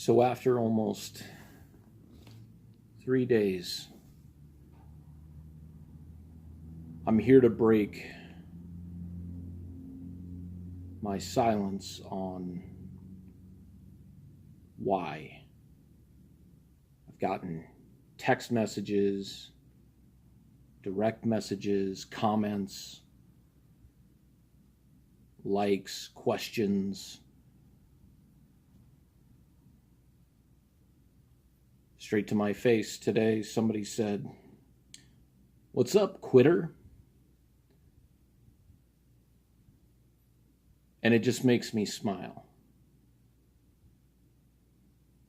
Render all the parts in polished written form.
So after almost 3 days, I'm here to break my silence on why. I've gotten text messages, direct messages, comments, likes, questions. Straight to my face today, somebody said, "What's up, quitter?" And it just makes me smile.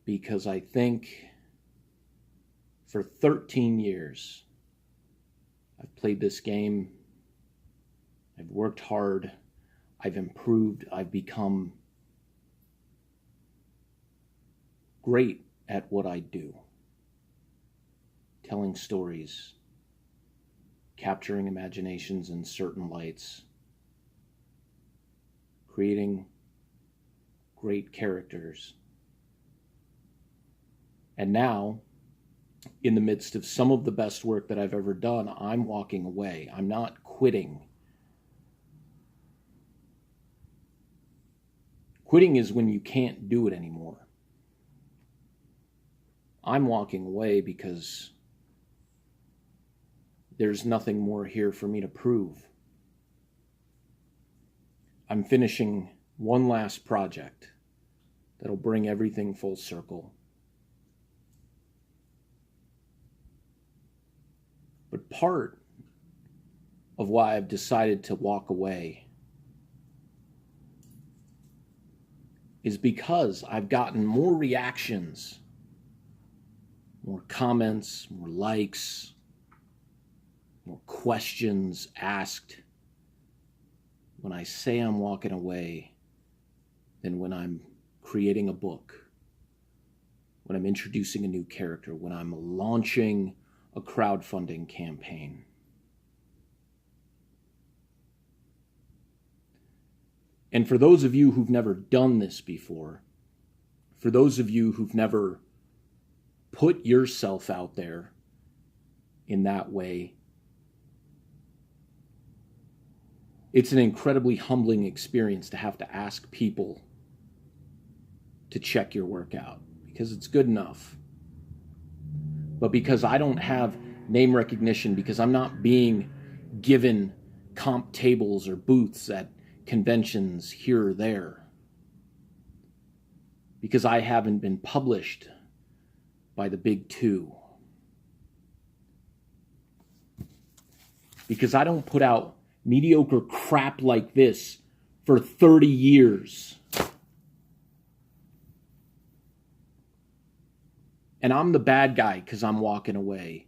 Because I think for 13 years, I've played this game, I've worked hard, I've improved, I've become great at what I do. Telling stories, capturing imaginations in certain lights, creating great characters. And now, in the midst of some of the best work that I've ever done, I'm walking away. I'm not quitting. Quitting is when you can't do it anymore. I'm walking away because there's nothing more here for me to prove. I'm finishing one last project that'll bring everything full circle. But part of why I've decided to walk away is because I've gotten more reactions, more comments, more likes, more questions asked when I say I'm walking away than when I'm creating a book, when I'm introducing a new character, when I'm launching a crowdfunding campaign. And for those of you who've never done this before, for those of you who've never put yourself out there in that way, it's an incredibly humbling experience to have to ask people to check your work out because it's good enough. But because I don't have name recognition, because I'm not being given comp tables or booths at conventions here or there, because I haven't been published by the big two, because I don't put out mediocre crap like this for 30 years. And I'm the bad guy because I'm walking away.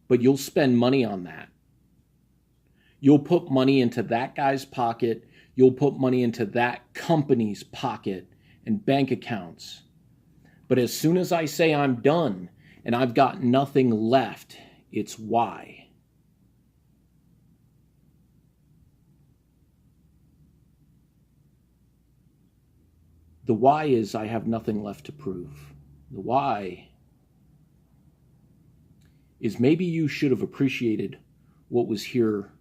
But you'll spend money on that. You'll put money into that guy's pocket. You'll put money into that company's pocket and bank accounts. But as soon as I say I'm done and I've got nothing left, it's why. The why is I have nothing left to prove. The why is maybe you should have appreciated what was here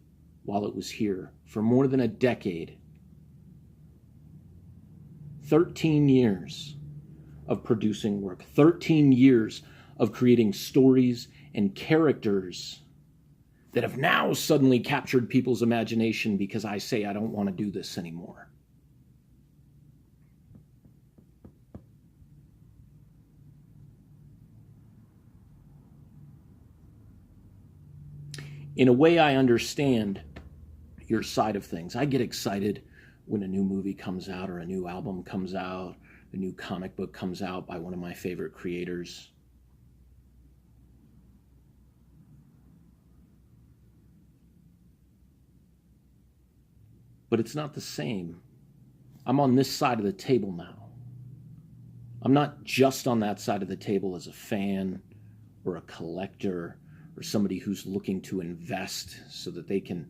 while it was here for more than a decade. 13 years of producing work, 13 years of creating stories and characters that have now suddenly captured people's imagination because I say I don't want to do this anymore. In a way, I understand your side of things. I get excited when a new movie comes out or a new album comes out, a new comic book comes out by one of my favorite creators. But it's not the same. I'm on this side of the table now. I'm not just on that side of the table as a fan or a collector or somebody who's looking to invest so that they can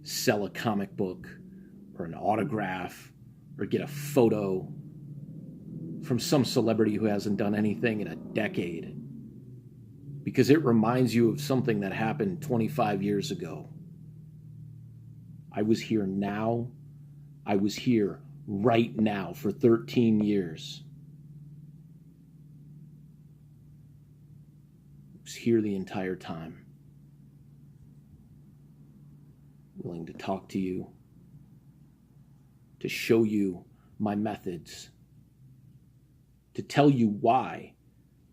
sell a comic book or an autograph or get a photo. from some celebrity who hasn't done anything in a decade, because it reminds you of something that happened 25 years ago. I was here now. I was here right now for 13 years. I was here the entire time. Willing to talk to you, to show you my methods, to tell you why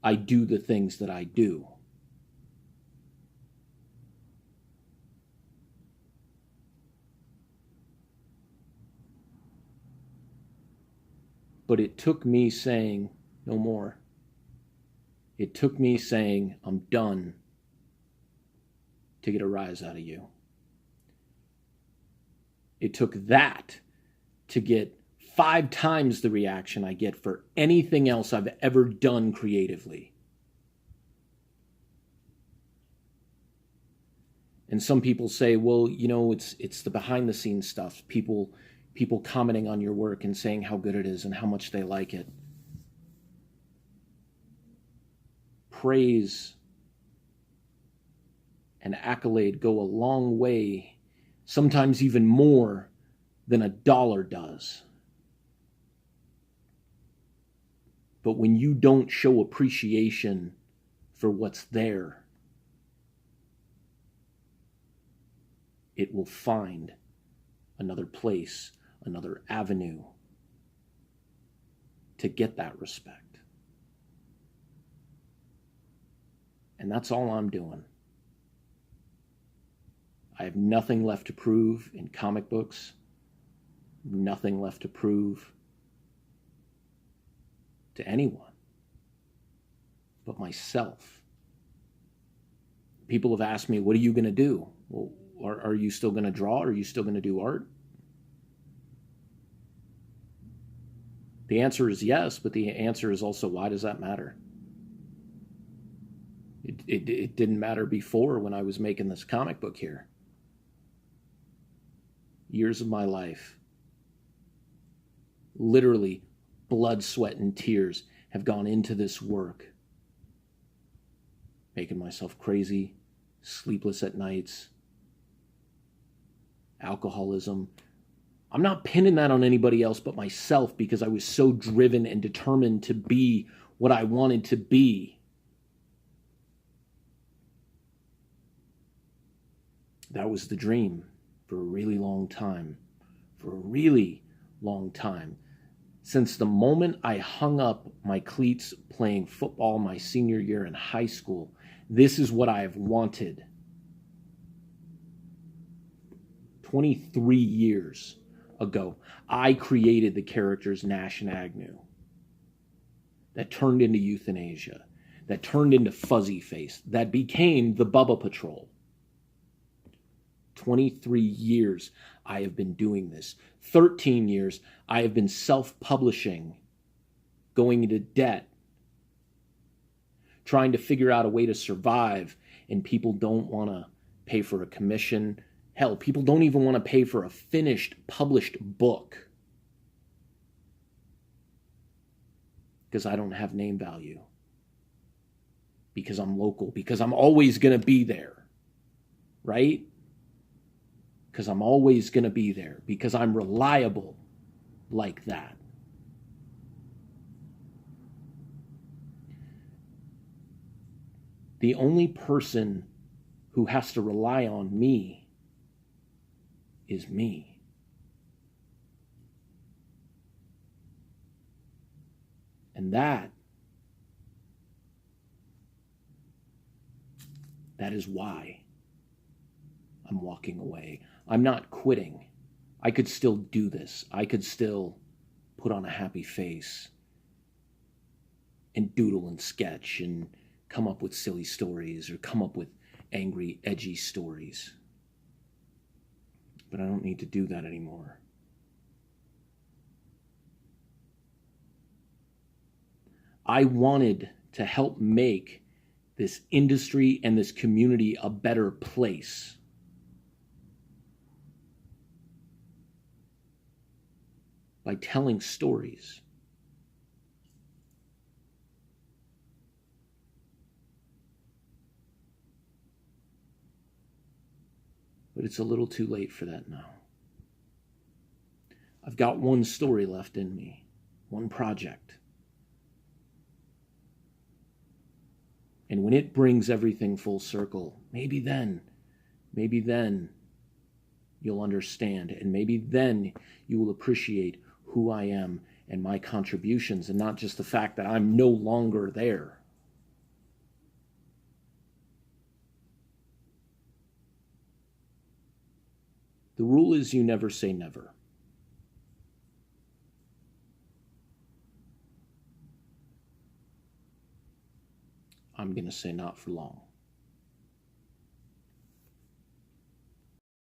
I do the things that I do. But it took me saying no more. It took me saying I'm done to get a rise out of you. It took that to get 5 times the reaction I get for anything else I've ever done creatively. And some people say, well, it's the behind the scenes stuff. People commenting on your work and saying how good it is and how much they like it. Praise and accolade go a long way, sometimes even more than $1 does. But when you don't show appreciation for what's there, it will find another place, another avenue to get that respect. And that's all I'm doing. I have nothing left to prove in comic books, nothing left to prove to anyone but myself. People have asked me, what are you going to do? Well, are you still going to draw? Are you still going to do art? The answer is yes, but the answer is also, why does that matter? It didn't matter before when I was making this comic book here. Years of my life, literally blood, sweat, and tears have gone into this work. Making myself crazy, sleepless at nights, alcoholism. I'm not pinning that on anybody else but myself, because I was so driven and determined to be what I wanted to be. That was the dream for a really long time. For a really long time. Since the moment I hung up my cleats playing football my senior year in high school, this is what I have wanted. 23 years ago, I created the characters Nash and Agnew that turned into Euthanasia, that turned into Fuzzy Face, that became the Bubba Patrol. 23 years I have been doing this. 13 years I have been self-publishing, going into debt, trying to figure out a way to survive, and people don't want to pay for a commission. Hell, people don't even want to pay for a finished, published book because I don't have name value, because I'm local, because I'm always going to be there, right? Because I'm always going to be there, because I'm reliable like that. The only person who has to rely on me is me. And that is why I'm walking away. I'm not quitting. I could still do this. I could still put on a happy face and doodle and sketch and come up with silly stories or come up with angry, edgy stories. But I don't need to do that anymore. I wanted to help make this industry and this community a better place. By telling stories. But it's a little too late for that now. I've got one story left in me, one project. And when it brings everything full circle, maybe then you'll understand, and maybe then you will appreciate who I am and my contributions, and not just the fact that I'm no longer there. The rule is you never say never. I'm going to say not for long.